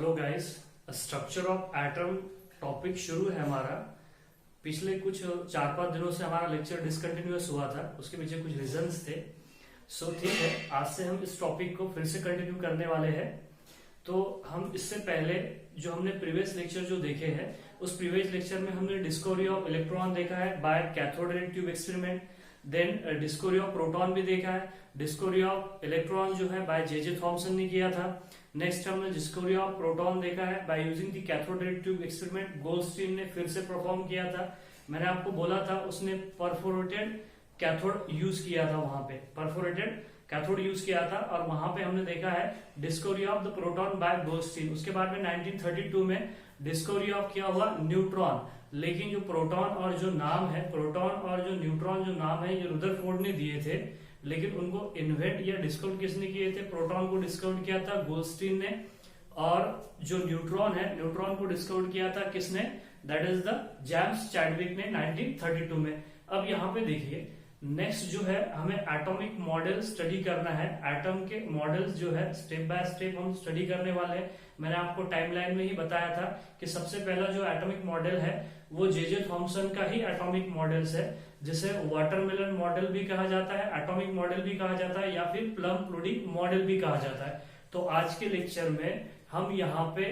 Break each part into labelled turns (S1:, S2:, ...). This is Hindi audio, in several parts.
S1: Hello guys, structure of atom topic शुरू है हमारा। पिछले कुछ 4-5 दिनों से हमारा लेक्चर डिसकंटिन्यूअस हुआ था, उसके पीछे कुछ रीजंस थे। सो ठीक है, आज से हम इस टॉपिक को फिर से कंटिन्यू करने वाले हैं। तो हम इससे पहले जो हमने प्रीवियस लेक्चर जो देखे हैं, उस प्रीवियस लेक्चर में हमने डिस्कवरी ऑफ इलेक्ट्रॉन देखा है by cathode ray tube experiment. Then discovery of proton भी देखा है। डिस्कवरी ऑफ इलेक्ट्रॉन जो है बाय जे थॉमसन ने किया था। नेक्स्ट हमने डिस्कवरी ऑफ प्रोटॉन देखा है by using the cathode ray tube experiment. Goldstein ने फिर से परफॉर्म किया था। मैंने आपको बोला था उसने परफोरेटेड कैथोड यूज किया था, वहां पे परफोरेटेड कैथोड यूज किया था, और वहां पे हमने देखा है discovery of the proton by Goldstein. उसके बाद में 1932 में डिस्कवरी ऑफ किया हुआ न्यूट्रॉन। लेकिन जो प्रोटॉन और जो नाम है, प्रोटॉन और जो न्यूट्रॉन जो नाम है, ये रुदरफोर्ड ने दिए थे, लेकिन उनको इन्वेंट या डिस्कवर किसने किए थे? प्रोटॉन को डिस्कवर किया था गोल्डस्टीन ने, और जो न्यूट्रॉन है, न्यूट्रॉन को डिस्कवर किया था किसने? That is the James Chadwick ने 1932 में। अब यहाँ पे देखिए, नेक्स्ट जो है हमें एटॉमिक मॉडल स्टडी करना है। एटम के मॉडल्स जो है स्टेप बाय स्टेप हम स्टडी करने वाले हैं। मैंने आपको टाइमलाइन में ही बताया था कि सबसे पहला जो एटॉमिक मॉडल है वो जे थॉमसन का ही एटॉमिक मॉडल्स है, जिसे वाटरमेलन मॉडल भी कहा जाता है, एटॉमिक मॉडल भी कहा जाता है, या फिर प्लम पुडिंग मॉडल भी कहा जाता है। तो आज के लेक्चर में हम यहाँ पे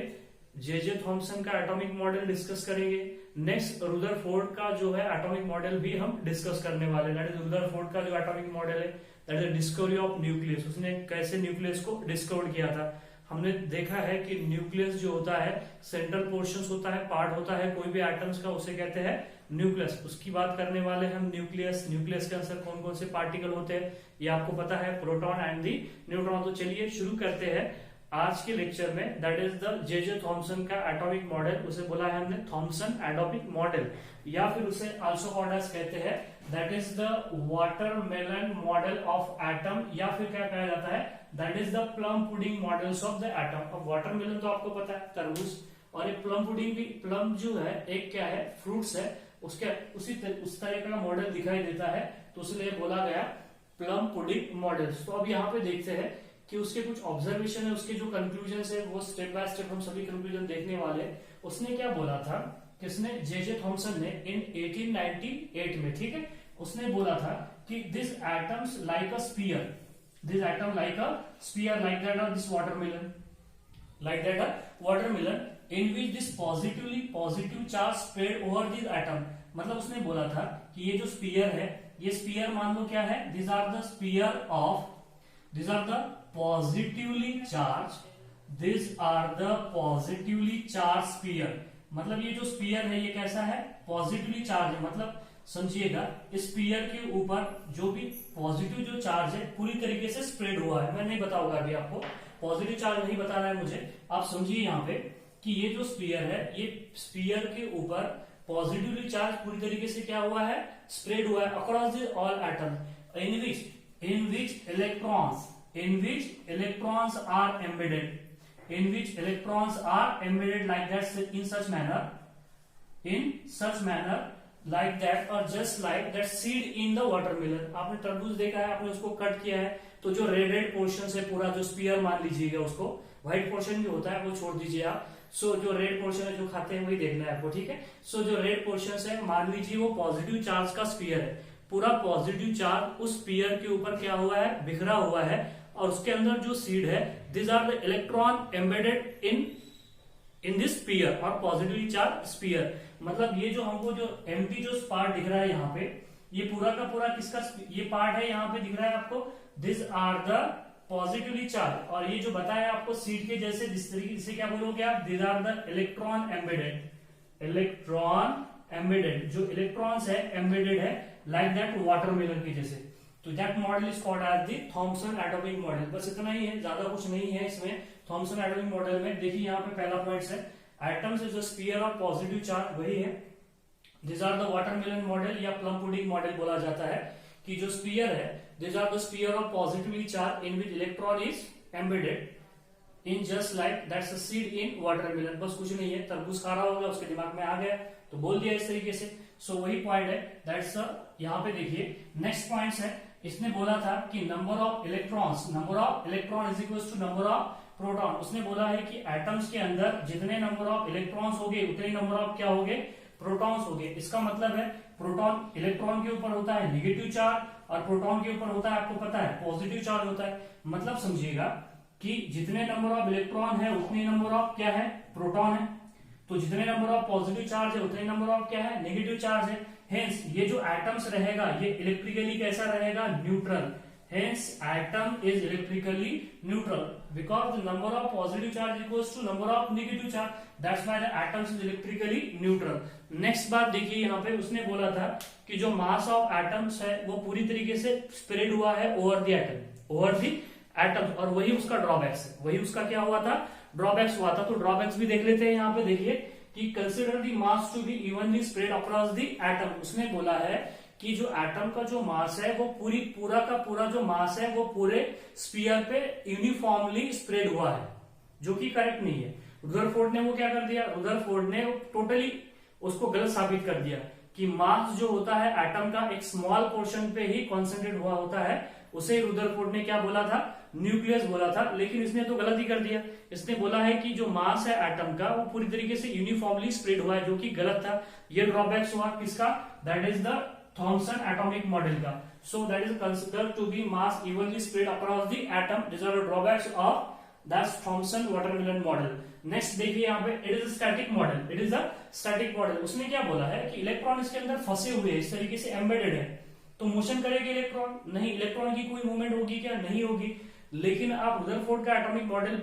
S1: जे थॉमसन का एटॉमिक मॉडल डिस्कस करेंगे। नेक्स्ट रुदरफोर्ड का जो है एटॉमिक मॉडल भी हम डिस्कस करने वाले हैं। दैट इज रुदरफोर्ड का जो एटॉमिक मॉडल है, that is discovery of nucleus. उसने कैसे न्यूक्लियस को डिस्कवर किया था। हमने देखा है कि न्यूक्लियस जो होता है, सेंट्रल पोर्शन होता है, पार्ट होता है कोई भी एटम्स का, उसे कहते हैं न्यूक्लियस। उसकी बात करने वाले हैं हम। न्यूक्लियस के अंदर कौन कौन से पार्टिकल होते हैं ये आपको पता है, प्रोटॉन एंड दी न्यूट्रॉन। तो चलिए शुरू करते हैं आज के लेक्चर में। That is the J Thomson का एटॉमिक मॉडल। उसे बोला है हमने थॉमसन एटॉमिक मॉडल, या फिर उसे आल्सो कॉल्ड एज कहते हैं that is the watermelon model of atom, या फिर क्या कहा जाता है that is the plum pudding models of the atom. अब वाटरमेलन तो आपको पता है तरबूज, और ये प्लम पुडिंग भी, प्लम जो है एक क्या है, फ्रूट्स है, उसके उस तरह का मॉडल दिखाई देता है, तो इसलिए बोला गया प्लम पुडिंग मॉडल्स। तो अब यहाँ पे देखते हैं कि उसके कुछ ऑब्जर्वेशन है, उसके जो कंक्लूजन है वो स्टेप बाय स्टेप हम सभी कंक्लूजन देखने वाले हैं। उसने क्या बोला था, किसने? जे थॉमसन ने इन 1898 में, ठीक है, उसने बोला था कि this atoms like a sphere, this atom like a sphere, like that of this watermelon, like that of watermelon in which this positive charge spread over this atom. मतलब उसने बोला था कि ये जो स्फीयर है, ये स्फीयर मान लो क्या है, this are the sphere of, these are the positively charged, these are the positively charged sphere। मतलब ये जो स्पीयर है ये कैसा है? पॉजिटिवली चार्ज है। मतलब समझिएगा, इस स्पीयर के ऊपर जो भी पॉजिटिव जो चार्ज है पूरी तरीके से स्प्रेड हुआ है। मैं नहीं बताऊंगा अभी आपको, पॉजिटिव चार्ज नहीं बताना है मुझे। आप समझिए यहाँ पे कि ये जो स्पीयर है, ये स्पीयर के ऊपर पॉजिटिवली चार्ज पूरी तरीके से क्या हुआ है? स्प्रेड हुआ है across the all atom, in which electrons are embedded, like that, in such manner like that, or just like that seed in the watermelon। आपने तरबूज देखा है, आपने उसको कट किया है, तो जो रेड पोर्शन है पूरा, जो स्पीयर मान लीजिएगा उसको, व्हाइट पोर्शन जो होता है वो छोड़ दीजिए आप। सो जो रेड पोर्शन है, जो खाते हैं वही देखना है आपको, ठीक है। सो जो रेड पोर्शन है, मान लीजिए वो पॉजिटिव चार्ज का स्पीयर है। पूरा पॉजिटिव चार्ज उस स्पीयर के ऊपर क्या हुआ है? बिखरा हुआ है, और उसके अंदर जो सीड है, this are the electron embedded in this sphere, और पॉजिटिवली चार्ज स्पीयर। मतलब ये जो हमको जो एम्प्टी जो पार्ट दिख रहा है यहाँ पे, ये पूरा का पूरा किसका ये पार्ट है? यहाँ पे दिख रहा है आपको, this are the positively charge. और ये जो बताया आपको सीड के जैसे, जिस तरीके से क्या बोलोगे आप, this are the electron embedded, जो इलेक्ट्रॉन्स है एम्बेडेड है लाइक दैट वाटरमेलन के जैसे। तो that model is called as the Thomson atomic model. बस इतना ही है, ज्यादा कुछ नहीं है इसमें। थॉमसन एटॉमिक मॉडल में देखिए यहाँ पे पहला पॉइंट है, atoms is a sphere of positive charge, वही है। This are the watermelon model या प्लम पुडिंग मॉडल बोला जाता है, कि जो स्फीयर है, this are the sphere of positively charge in which electron is embedded in just like that's a seed in watermelon. बस कुछ नहीं है, तरबूज खा रहा होगा, उसके दिमाग में आ गया तो बोल दिया इस तरीके से। सो वही पॉइंट है, दैट्स यहाँ पे देखिए नेक्स्ट पॉइंट है इसने बोला था कि number of electron is equal to number of proton. उसने बोला है कि एटम्स के अंदर जितने नंबर ऑफ इलेक्ट्रॉन्स होंगे उतने नंबर ऑफ क्या होंगे, प्रोटॉन्स होंगे। इसका मतलब है प्रोटॉन इलेक्ट्रॉन के ऊपर होता है नेगेटिव चार्ज और प्रोटॉन के ऊपर होता है, आपको पता है, पॉजिटिव चार्ज होता है। मतलब समझिएगा कि जितने नंबर ऑफ इलेक्ट्रॉन है उतने नंबर ऑफ क्या है, प्रोटॉन है। तो जितने नंबर ऑफ पॉजिटिव चार्ज है उतने नंबर ऑफ क्या है, नेगेटिव चार्ज है। हेंस ये जो एटम्स रहेगा ये इलेक्ट्रिकली कैसा रहेगा, neutral. Hence atom is electrically neutral because the number of positive charge equals to number of negative charge. That's why the atoms is electrically neutral. Next बात देखिए, यहाँ पे उसने बोला था कि जो मास ऑफ एटम्स है वो पूरी तरीके से स्प्रेड हुआ है ओवर द एटम्स, और वही उसका ड्रॉबैक्स है, वही उसका क्या हुआ था, ड्रॉबैक्स हुआ था। तो ड्रॉबैक्स भी देख लेते हैं। यहाँ पे देखिए कि consider the mass to be evenly spread across the atom. उसने बोला है कि जो एटम का जो मास है वो पूरा का पूरा जो मास है वो पूरे स्फीयर पे यूनिफॉर्मली स्प्रेड हुआ है, जो कि करेक्ट नहीं है। रुदरफोर्ड ने वो क्या कर दिया, रुदरफोर्ड ने टोटली उसको गलत साबित कर दिया कि मास जो होता है एटम का एक स्मॉल पोर्शन पे ही कॉन्सेंट्रेट हुआ होता है। उसे रुदरफोर्ड ने क्या बोला था, न्यूक्लियस बोला था, लेकिन इसने तो गलत ही कर दिया। इसने बोला है कि जो मास है एटम का वो पूरी तरीके से यूनिफॉर्मली स्प्रेड हुआ है, जो कि गलत था। ये ड्रॉबैक्स हुआ किसका, that is the Thomson atomic model का। So that is considered to be mass evenly spread across the atom. These are the drawbacks of that Thomson watermelon model. Next देखिए यहाँ पे it is a static model. It is a static model. उसने क्या बोला है कि इलेक्ट्रॉन इसके अंदर फंसे हुए हैं, इस तरीके से एम्बेडेड है, तो मोशन करेगा इलेक्ट्रॉन नहीं, इलेक्ट्रॉन की कोई मूवमेंट होगी क्या, नहीं होगी। लेकिन आप रुदरफोर्ड का एटॉमिक मॉडल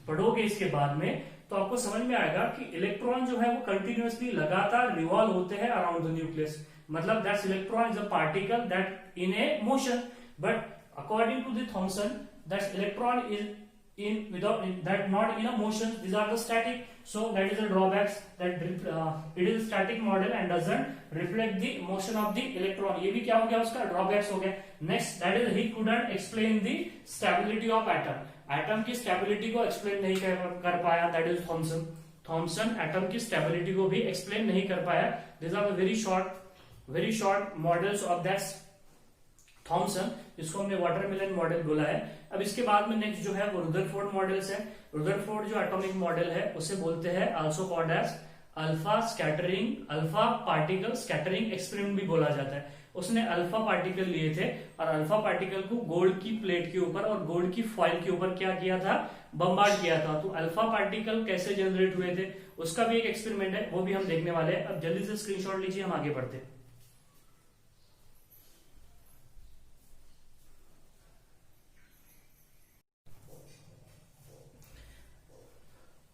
S1: पढ़ोगे इसके बाद में तो आपको समझ में आएगा कि इलेक्ट्रॉन जो है वो कंटिन्यूअसली लगातार रिवॉल्व होते हैं अराउंड द न्यूक्लियस। मतलब that electron is a particle that in a motion, but according to the Thomson that electron is in without that not in a motion, these are the static. So that is a drawbacks that it is a static model and doesn't reflect the motion of the electron. ये भी क्या हो गया, उसका drawbacks हो गया। Next that is he couldn't explain the stability of atom. Atom की स्टेबिलिटी को एक्सप्लेन नहीं कर पाया, that is Thomson. Thomson atom की स्टेबिलिटी को भी एक्सप्लेन नहीं कर पाया। This are very short models of that Thomson, जिसको हमने वाटरमेलन मॉडल बोला है। अब इसके बाद में नेक्स्ट जो है वो रुदरफोर्ड मॉडल्स है। रुदरफोर्ड जो एटॉमिक मॉडल है उसे बोलते हैं also called as alpha particle scattering experiment भी बोला जाता है। उसने अल्फा पार्टिकल लिए थे और अल्फा पार्टिकल को गोल्ड की प्लेट के ऊपर और गोल्ड की फॉइल के ऊपर क्या किया था, बम्बार्ड किया था। तो अल्फा पार्टिकल कैसे जनरेट हुए थे उसका भी एक एक्सपेरिमेंट है, वो भी हम देखने वाले हैं। अब जल्दी से स्क्रीनशॉट लीजिए, हम आगे बढ़ते हैं।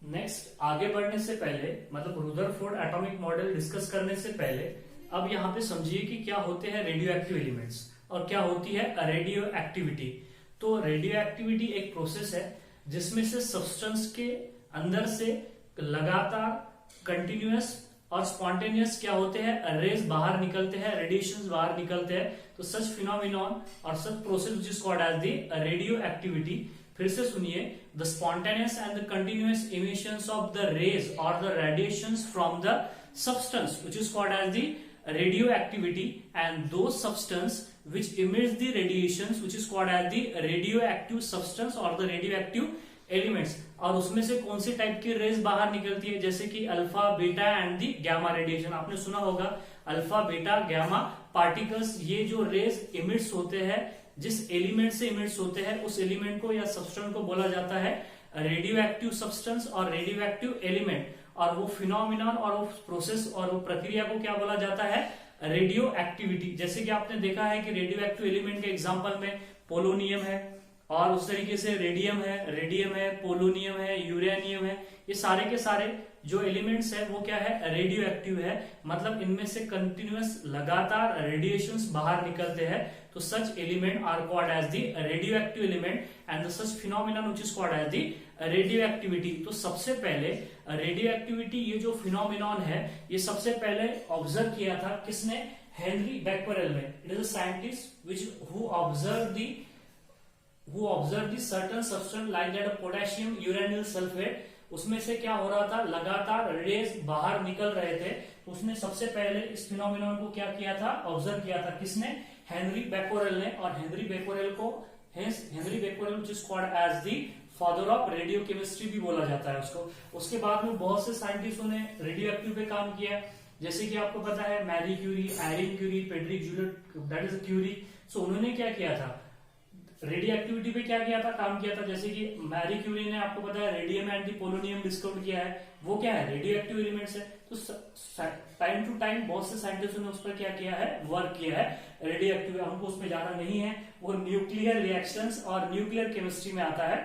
S1: नेक्स्ट आगे बढ़ने से पहले, मतलब रुदरफोर्ड एटॉमिक मॉडल डिस्कस करने से पहले अब यहाँ पे समझिए कि क्या होते हैं रेडियो एक्टिव एलिमेंट्स और क्या होती है रेडियो एक्टिविटी। तो रेडियो एक्टिविटी एक प्रोसेस है जिसमें से सब्सटेंस के अंदर से लगातार कंटिन्यूअस और स्पॉन्टेनियस क्या होते हैं, रेज बाहर निकलते हैं, रेडिएशन बाहर निकलते हैं। तो सच फिनोमिनॉन और such process which is called as the radioactivity. फिर से सुनिए, the spontaneous and the continuous emissions of the rays or the radiations from the substance which is called as the radioactivity, and those substance which emits the radiations which is called as the radioactive substance or the radioactive elements। और उसमें से कौन सी टाइप की रेज बाहर निकलती है, जैसे कि alpha beta and the gamma radiation. आपने सुना होगा अल्फा बीटा गैमा पार्टिकल्स, ये जो रेज इमिट्स होते हैं, जिस एलिमेंट से इमिट्स होते हैं उस एलिमेंट को या सब्सटेंस को बोला जाता है रेडियो एक्टिव सब्सटेंस और रेडियो एक्टिव एलिमेंट। और वो फिनोमिनन और वो प्रोसेस और वो प्रक्रिया को क्या बोला जाता है, रेडियो एक्टिविटी। जैसे कि आपने देखा है कि रेडियो एक्टिव एलिमेंट के एग्जांपल में पोलोनियम है और उस तरीके से रेडियम है, पोलोनियम है, यूरेनियम है। ये सारे के सारे जो एलिमेंट्स है वो क्या है, रेडियो एक्टिव है। मतलब इनमें से कंटिन्यूअस लगातार रेडिएशंस बाहर निकलते हैं। तो such element are called as the radioactive element and the such phenomenon which is called as the radioactivity. तो सबसे पहले रेडियो एक्टिविटी ये जो फिनोमिनन है ये सबसे पहले ऑब्जर्व किया था किसने, हेनरी बैक्वेरेल ने। It is a scientist which who observe the certain substance like that potassium uranyl sulphate. उसमें से क्या हो रहा था, लगातार रेज बाहर निकल रहे थे। उसने सबसे पहले इस फिनोमिनन को क्या किया था, ऑब्जर्व किया था। किसने, हेनरी बेकोरेल ने, और हेनरी बेकोरेल को Henri Becquerel which is called as the father of radiochemistry भी बोला जाता है उसको। उसके बाद में बहुत से साइंटिस्टों ने रेडियो एक्टिव पे काम किया, जैसे कि आपको पता है Marie Curie, Irene Curie, Frederic Joliot that is Curie. So उन्होंने क्या किया था, रेडियो एक्टिविटी पे क्या किया था, काम किया था। जैसे कि मैरी क्यूरी ने आपको पता है radium and the polonium discover किया है, वो क्या है, रेडियो एक्टिव एलिमेंट्स है। तो टाइम टू टाइम बहुत से साइंटिस्टों ने उस पर क्या किया है, वर्क किया है रेडियो एक्टिव। हमको उस पर जाना नहीं है, वो न्यूक्लियर रिएक्शंस और न्यूक्लियर केमिस्ट्री में आता है,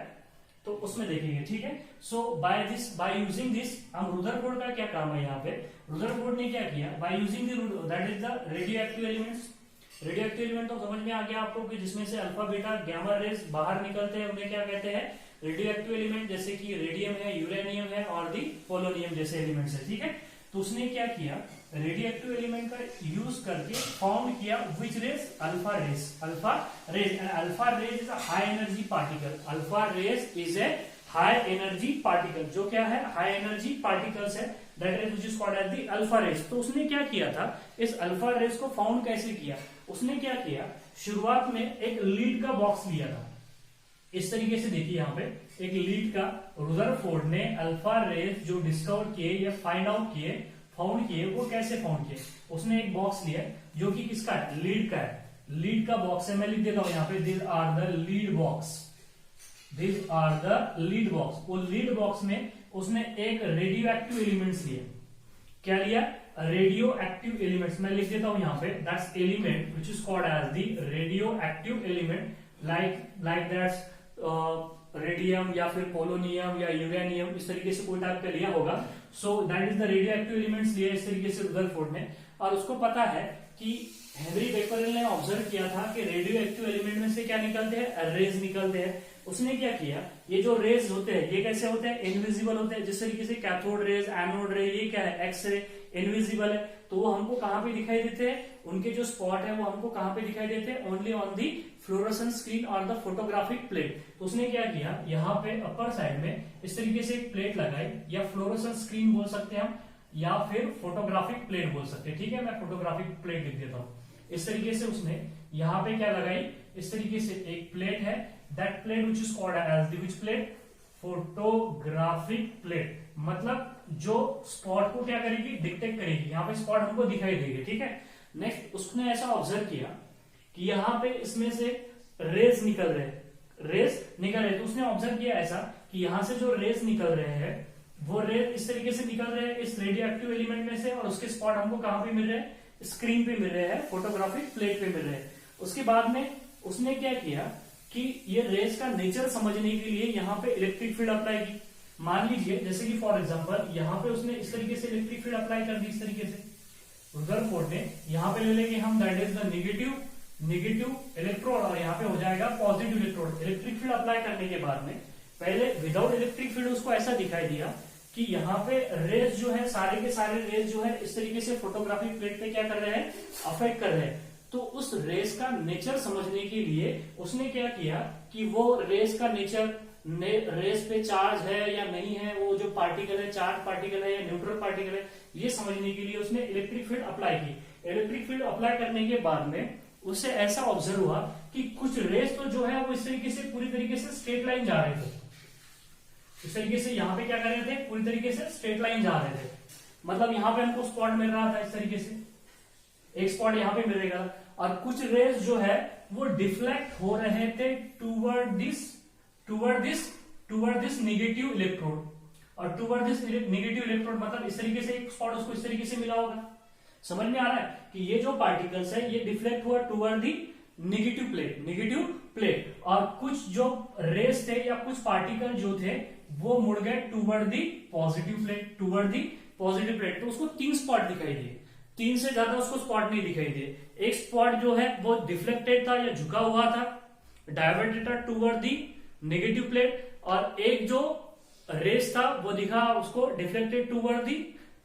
S1: तो उसमें देखेंगे, ठीक है। सो बाय यूजिंग दिस, हम रुदरफोर्ड का क्या काम है यहाँ पे, रुदरफोर्ड ने क्या किया, by using that is the radio active elements. Radio active element तो समझ में आ गया आपको कि जिसमें से अल्फा बीटा गामा रेज बाहर निकलते हैं, उन्हें क्या कहते हैं, रेडियो एक्टिव एलिमेंट, जैसे कि रेडियम है, यूरेनियम है और दी पोलोनियम जैसे एलिमेंट्स है, ठीक है। तो उसने क्या किया, रेडियो एक्टिव एलिमेंट का यूज करके फाउंड किया which rays, alpha rays. Alpha rays and alpha rays is a high energy particle. Alpha rays is a high energy particle, जो क्या है, हाई एनर्जी पार्टिकल्स है, that is which is called as the alpha rays. तो उसने क्या किया था, इस अल्फा रेज को फाउंड कैसे किया, उसने क्या किया, शुरुआत में एक लीड का बॉक्स लिया था, इस तरीके से देखिए यहाँ पे एक लीड का, रुदरफोर्ड ने अल्फा रेज जो डिस्कवर किए या फाइंड आउट किए, फाउंड किए, वो कैसे फाउंड किए, उसने एक बॉक्स लिया जो कि किसका है, लीड का है। लीड का बॉक्स है, मैं लिख देता हूं यहाँ पे, this are the lead box, this are the lead box. वो लीड बॉक्स में उसने एक रेडियो एक्टिव एलिमेंट्स लिए, क्या लिया, रेडियो एक्टिव एलिमेंट्स। मैं लिख देता हूं यहाँ पे, that's element which is called as the radioactive element, like that's radium या फिर पोलोनियम या यूरेनियम, इस तरीके से कोई टाइप का लिया होगा। So that is the radio active elements लिए इस तरीके से रुदरफोर्ड ने, और उसको पता है कि हेनरी बेकरेल ने ऑब्जर्व किया था कि रेडियो एक्टिव एलिमेंट में से क्या निकलते हैं, रेज निकलते हैं। उसने क्या किया, ये जो रेज होते हैं ये कैसे होते हैं, इनविजिबल होते हैं, जिस तरीके से कैथोड रेज, एनोड रे, ये क्या है, एक्स रे, इनविजिबल है। तो वो हमको कहां पे दिखाई देते हैं, उनके जो स्पॉट है वो हमको कहां पे दिखाई देते हैं, only on the fluorescence screen और द फोटोग्राफिक प्लेट। तो उसने क्या किया, यहाँ पे अपर साइड में इस तरीके से एक प्लेट लगाई, या फ्लोरोसेंस स्क्रीन बोल सकते हैं हम, या फिर फोटोग्राफिक प्लेट बोल सकते हैं, ठीक है। मैं फोटोग्राफिक प्लेट लिख देता हूँ। इस तरीके से उसने यहाँ पे क्या लगाई, इस तरीके से एक प्लेट है, that plate which is called as the which plate, photographic plate. मतलब जो स्पॉट को क्या करेगी, डिटेक्ट करेगी, यहाँ पे स्पॉट हमको दिखाई देगी, ठीक है। नेक्स्ट उसने ऐसा ऑब्जर्व किया कि यहाँ पे इसमें से रेज निकल रहे हैं, रेज निकल रहे हैं। तो उसने ऑब्जर्व किया ऐसा कि यहाँ से जो रेज निकल रहे हैं, वो रेज इस तरीके से निकल रहे हैं इस रेडियो एक्टिव एलिमेंट में से, और उसके स्पॉट हमको कहां पे मिल रहे हैं, स्क्रीन पे मिल रहे हैं, फोटोग्राफिक प्लेट पे मिल रहे हैं। उसके बाद में उसने क्या किया कि ये रेज का नेचर समझने के लिए यहाँ पे इलेक्ट्रिक फील्ड अप्लाई की। मान लीजिए जैसे कि फॉर एग्जांपल यहाँ पे उसने इस तरीके से इलेक्ट्रिक फील्ड अप्लाई कर दी, इस तरीके से रुदरफोर्ड ने, यहाँ पे ले लेंगे हम, that is the negative electrode, और यहाँ पे हो जाएगा positive electrode. Electric field apply करने के बाद में पहले विदाउट इलेक्ट्रिक फील्ड उसको ऐसा दिखाई दिया कि यहाँ पे रेज जो है, सारे के सारे रेज जो है इस तरीके से फोटोग्राफिक प्लेट पे क्या कर रहे हैं, अफेक्ट कर रहे हैं। तो उस रेज का नेचर समझने के लिए उसने क्या किया कि वो रेज का नेचर, रेज पे चार्ज है या नहीं है, वो जो पार्टिकल है चार्ज पार्टिकल है या न्यूट्रल पार्टिकल है, ये समझने के लिए उसने इलेक्ट्रिक फील्ड अप्लाई की। इलेक्ट्रिक फील्ड अप्लाई करने के बाद में उससे ऐसा ऑब्जर्व हुआ कि कुछ रेज तो जो है वो इस तरीके से पूरी तरीके से स्ट्रेट लाइन जा रहे थे, इस तरीके से यहाँ पे क्या कर रहे थे, पूरी तरीके से स्ट्रेट लाइन जा रहे थे। मतलब यहाँ पे हमको स्पॉट मिल रहा था, इस तरीके से एक स्पॉट यहाँ पे मिलेगा, और कुछ रेज जो है वो डिफ्लेक्ट हो रहे थे टूवर्ड दिस नेगेटिव इलेक्ट्रोड, और टूवर्ड दिस नेगेटिव इलेक्ट्रोड मतलब इस तरीके से एक स्पॉट उसको इस तरीके से मिला होगा। समझ में आ रहा है कि ये जो पार्टिकल्स है ये डिफ्लेक्ट हुआ टूवर्ड दी नेगेटिव प्लेट, और कुछ जो रेज थे या कुछ पार्टिकल जो थे वो मुड़ गए टूवर्ड दी पॉजिटिव प्लेट। तो उसको 3 स्पॉट दिखाई दिए, 3 से ज्यादा उसको स्पॉट नहीं दिखाई दिए। एक स्पॉट जो है वो डिफ्लेक्टेड था या झुका हुआ था, डाइवर्टेड था टूवर्ड दी नेगेटिव प्लेट, और एक जो रेज था वो दिखा उसको deflected toward the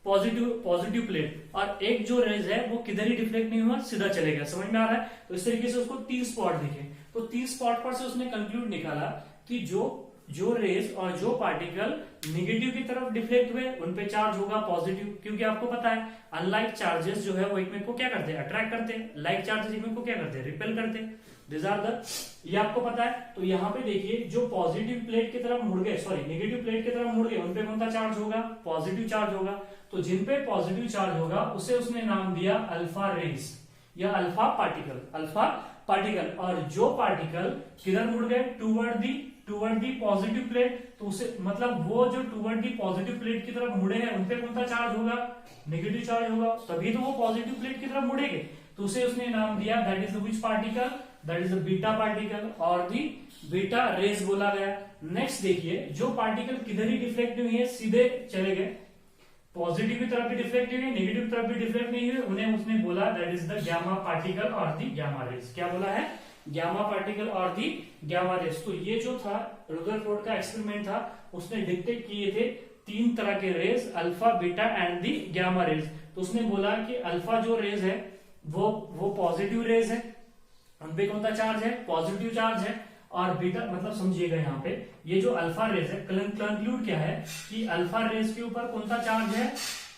S1: positive plate, और एक जो रेज है वो किधर ही डिफ्लेक्ट नहीं हुआ, सीधा चलेगा। समझ में आ रहा है। तो इस तरीके से उसको 3 स्पॉट दिखे। तो 3 स्पॉट पर से उसने कंक्लूड निकाला कि जो जो रेज और जो पार्टिकल निगेटिव की तरफ डिफ्लेक्ट हुए उन पे चार्ज होगा पॉजिटिव, क्योंकि आपको पता है अनलाइक चार्जेस जो है वो एक में को क्या करते हैं, अट्रैक्ट करते हैं, लाइक चार्जेस एक में को क्या करते हैं, रिपेल करते हैं। दिस आर द, ये आपको पता है। तो यहाँ पे देखिए जो पॉजिटिव प्लेट की तरफ मुड़ गए, सॉरी निगेटिव प्लेट की तरफ मुड़ गए, उन पे कौन सा चार्ज होगा, पॉजिटिव चार्ज होगा। तो जिन पे पॉजिटिव चार्ज होगा उसे उसने नाम दिया अल्फा रेज या अल्फा पार्टिकल, अल्फा पार्टिकल। और जो पार्टिकल किधर मुड़ गए, टूवर्ड दी पॉजिटिव प्लेट, तो उसे मतलब वो जो टूवर्ड दी पॉजिटिव प्लेट की तरफ मुड़े हैं उनपे कौन सा चार्ज होगा, नेगेटिव चार्ज होगा, तभी तो वो पॉजिटिव प्लेट की तरफ मुड़ेंगे। तो उसे उसने नाम दिया that is which particle, that is the beta particle और दी बीटा रेज बोला गया। नेक्स्ट देखिए जो पार्टिकल किधर ही डिफ्लेक्ट हुई है, सीधे चले गए, पॉजिटिव की तरफ भी डिफ्लेक्ट हुए, नेगेटिव की तरफ भी डिफ्लेक्ट नहीं हुए, उन्हें उसने बोला that is the gamma particle और दी गामा रेज। क्या बोला है, गामा पार्टिकल और दी गामा रेज। तो ये जो था रुदरफोर्ड का एक्सपेरिमेंट था, उसने डिटेक्ट किए थे 3 तरह के rays, alpha, beta and the gamma rays. तो उसने बोला कि अल्फा जो रेज है वो पॉजिटिव रेज है, उनपे कौन सा चार्ज है, पॉजिटिव चार्ज है। और बीटा मतलब समझिएगा यहाँ पे ये जो अल्फा रेज है, कंक्लूड क्या है कि अल्फा रेज के ऊपर कौन सा चार्ज है,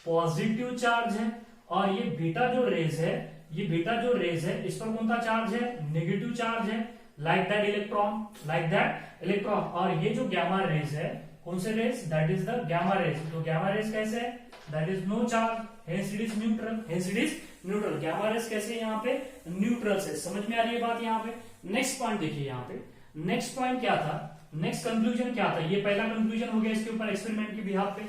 S1: पॉजिटिव चार्ज है। और ये बीटा जो रेज है, ये बीटा जो रेज है इस पर कौन सा चार्ज है, नेगेटिव चार्ज है, like that electron, like that electron. और ये जो गामा रेज है, कौन से rays, that is the gamma rays. तो गामा रेज कैसे है, that is no charge, hence it is neutral, hence it is neutral. Gamma rays कैसे यहाँ पे, न्यूट्रल से। समझ में आ रही है बात यहाँ पे। नेक्स्ट पॉइंट देखिए यहाँ पे, नेक्स्ट पॉइंट क्या था, नेक्स्ट कंक्लूजन क्या था, ये पहला कंक्लूजन हो गया इसके ऊपर एक्सपेरिमेंट के बिहाफ पे।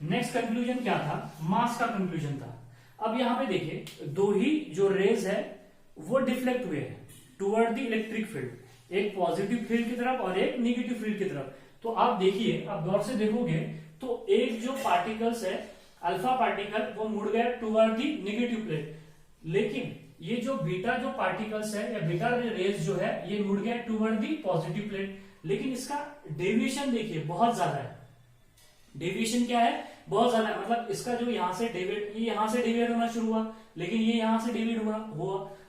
S1: नेक्स्ट कंक्लूजन क्या था, मास का कंक्लूजन था। अब यहाँ पे देखिए दो ही जो रेज है वो डिफ्लेक्ट हुए हैं टुवर्ड द इलेक्ट्रिक फील्ड, एक पॉजिटिव फील्ड की तरफ और एक निगेटिव फील्ड की तरफ। तो आप देखिए, आप गौर से देखोगे तो एक जो पार्टिकल्स है अल्फा पार्टिकल वो मुड़ गया टुवर्ड द निगेटिव प्लेट, लेकिन ये जो बीटा जो पार्टिकल्स है या बीटा रेज जो है ये मुड़ गया टुवर्ड दी पॉजिटिव प्लेट, लेकिन इसका डेविएशन देखिए बहुत ज्यादा है। डेविएशन क्या है, बहुत ज्यादा है। मतलब इसका जो यहाँ से डेविएट, ये यहाँ से डेविएट होना शुरू हुआ, लेकिन ये यहाँ से डेविएट हुआ,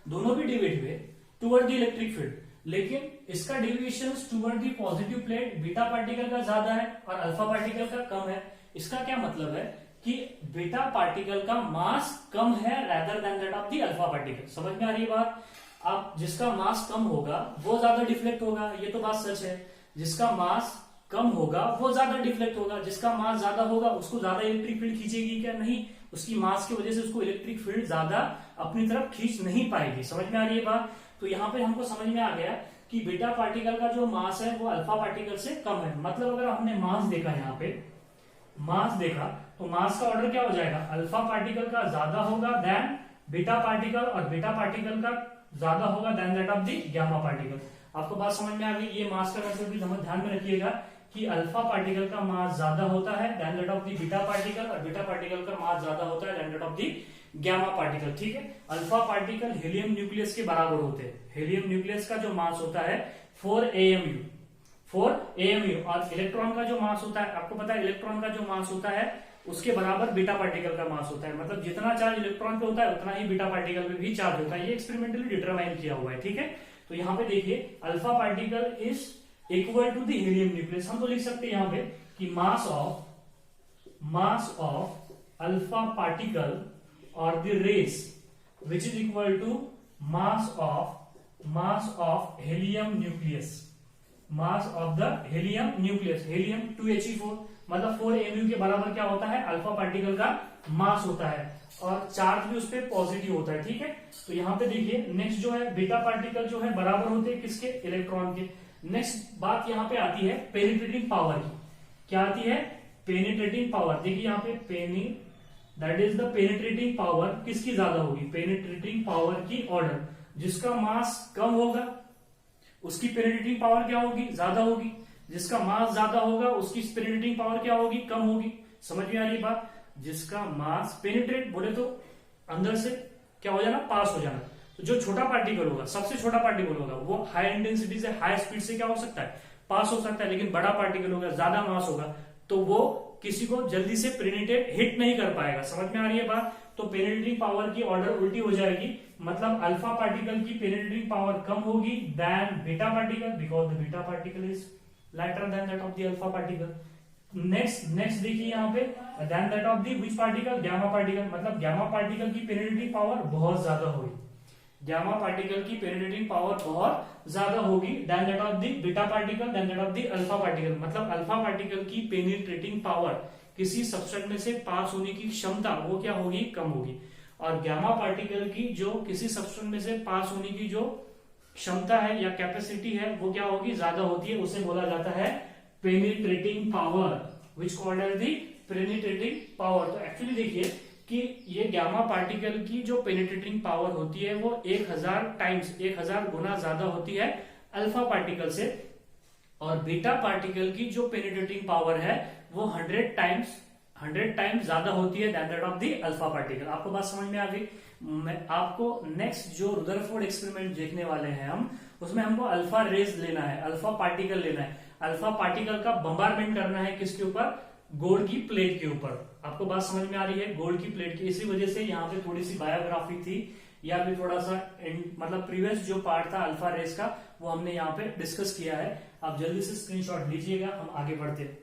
S1: दोनों भी डेविएट हुए टुवर्ड दी इलेक्ट्रिक फील्ड, लेकिन इसका deviation toward the positive plate beta particle का ज्यादा है और अल्फा पार्टिकल का कम है। इसका क्या मतलब है कि बीटा पार्टिकल का मास कम है rather than that of the alpha particle. समझ में आ रही है बात। अब जिसका मास कम होगा वो ज्यादा डिफ्लेक्ट होगा, ये तो बात सच है। जिसका मास कम होगा वो ज्यादा डिफ्लेक्ट होगा, जिसका मास ज्यादा होगा उसको ज्यादा इलेक्ट्रिक फील्ड खींचेगी क्या, नहीं, उसकी मास की वजह से उसको इलेक्ट्रिक फील्ड ज्यादा अपनी तरफ खींच नहीं पाएगी। समझ में आ रही है बात। तो यहाँ पे हमको समझ में आ गया कि बीटा पार्टिकल का जो मास है वो अल्फा पार्टिकल से कम है। मतलब अगर हमने मास देखा, यहाँ पे मास देखा तो मास का ऑर्डर क्या हो जाएगा, अल्फा पार्टिकल का ज्यादा होगा देन बीटा पार्टिकल और बीटा पार्टिकल का ज्यादा होगा than that of the gamma particle. आपको बात समझ में आ गई। ये मास का कंसेप्ट भी ध्यान में रखिएगा कि अल्फा पार्टिकल का मास ज्यादा होता है than that of the beta particle और बीटा पार्टिकल का मास ज्यादा होता है than that of the gamma particle. ठीक है, अल्फा पार्टिकल हीलियम न्यूक्लियस के बराबर होते हैं। हीलियम न्यूक्लियस का जो मास होता है 4 AMU और इलेक्ट्रॉन का जो मास होता है, आपको पता है इलेक्ट्रॉन का जो मास होता है उसके बराबर बीटा पार्टिकल का मास होता है। मतलब जितना चार्ज इलेक्ट्रॉन पे होता है उतना ही बीटा पार्टिकल पे भी चार्ज होता है। ये एक्सपेरिमेंटली डिटरमाइन किया हुआ है। ठीक है, तो यहाँ पे देखिए alpha particle is equal to the helium nucleus. हम तो लिख सकते हैं यहाँ पे कि मास ऑफ अल्फा पार्टिकल और the rays which is equal to mass of helium nucleus, mass of the helium nucleus. Helium 2He4 मतलब 4 AMU के बराबर क्या होता है, अल्फा पार्टिकल का मास होता है और चार्ज भी उस पर पॉजिटिव होता है। ठीक है, तो यहाँ पे देखिए नेक्स्ट जो है बीटा पार्टिकल जो है बराबर होते हैं किसके, इलेक्ट्रॉन के। नेक्स्ट बात यहाँ पे आती है पेनिट्रेटिंग पावर की। क्या आती है, पेनिट्रेटिंग पावर। देखिए यहाँ पे that is the penetrating power किसकी ज्यादा होगी, पेनिट्रेटिंग पावर की ऑर्डर। जिसका मास कम होगा उसकी पेनिट्रेटिंग पावर क्या होगी, ज्यादा होगी। जिसका मास ज्यादा होगा उसकी पेनिट्रेटिंग पावर क्या होगी, कम होगी। समझ में आ रही बात। जिसका मास पेनिट्रेट बोले तो अंदर से क्या हो जाना, पास हो जाना। तो जो छोटा पार्टिकल होगा, सबसे छोटा पार्टिकल होगा, वो हाई इंटेंसिटी से हाई स्पीड से क्या हो सकता है, पास हो सकता है। लेकिन बड़ा पार्टिकल होगा, ज्यादा मास होगा, तो वो किसी को जल्दी से पेनिट्रेट हिट नहीं कर पाएगा। समझ में आ रही है बात। तो पेनिट्रेटिंग पावर की ऑर्डर उल्टी हो जाएगी। मतलब अल्फा पार्टिकल की पेनिट्रेटिंग पावर कम होगी than beta particle because the beta particle is lighter than that of the alpha particle. Next देखिए यहाँ पे than that of the which particle, gamma particle, मतलब गामा पार्टिकल की पेनिट्रेटिंग पावर बहुत ज्यादा होगी, गामा पार्टिकल की पेनिट्रेटिंग पावर बहुत ज्यादा होगी than that of the beta particle, than that of the alpha particle. मतलब अल्फा पार्टिकल की पेनिट्रेटिंग पावर, किसी सबस्टेंस में से पास होने की क्षमता, वो क्या होगी, कम होगी। और गामा पार्टिकल की जो किसी सबस्टेंस में से पास होने की जो क्षमता है या कैपेसिटी है, वो क्या होगी, ज्यादा होती है, उसे बोला जाता है penetrating power, which called as the penetrating power. तो एक्चुअली देखिए कि ये गामा पार्टिकल की जो पेनिट्रेटिंग पावर होती है वो 1000 टाइम्स, 1000 गुना ज्यादा होती है अल्फा पार्टिकल से, और बीटा पार्टिकल की जो पेनिट्रेटिंग पावर है वो 100 टाइम्स ज्यादा होती है than that of the alpha particle. आपको बात समझ में आ गई। मैं आपको नेक्स्ट जो रुदरफोर्ड एक्सपेरिमेंट देखने वाले हैं हम, उसमें हमको अल्फा रेज लेना है, अल्फा पार्टिकल लेना है, अल्फा पार्टिकल का बम्बारमेंट करना है, किसके ऊपर, गोल्ड की प्लेट के ऊपर। आपको बात समझ में आ रही है, गोल्ड की प्लेट की। इसी वजह से यहाँ पे थोड़ी सी बायोग्राफी थी, या फिर थोड़ा सा मतलब प्रीवियस जो पार्ट था अल्फा रेस का, वो हमने यहाँ पे डिस्कस किया है। आप जल्दी से स्क्रीनशॉट लीजिएगा, हम आगे बढ़ते हैं।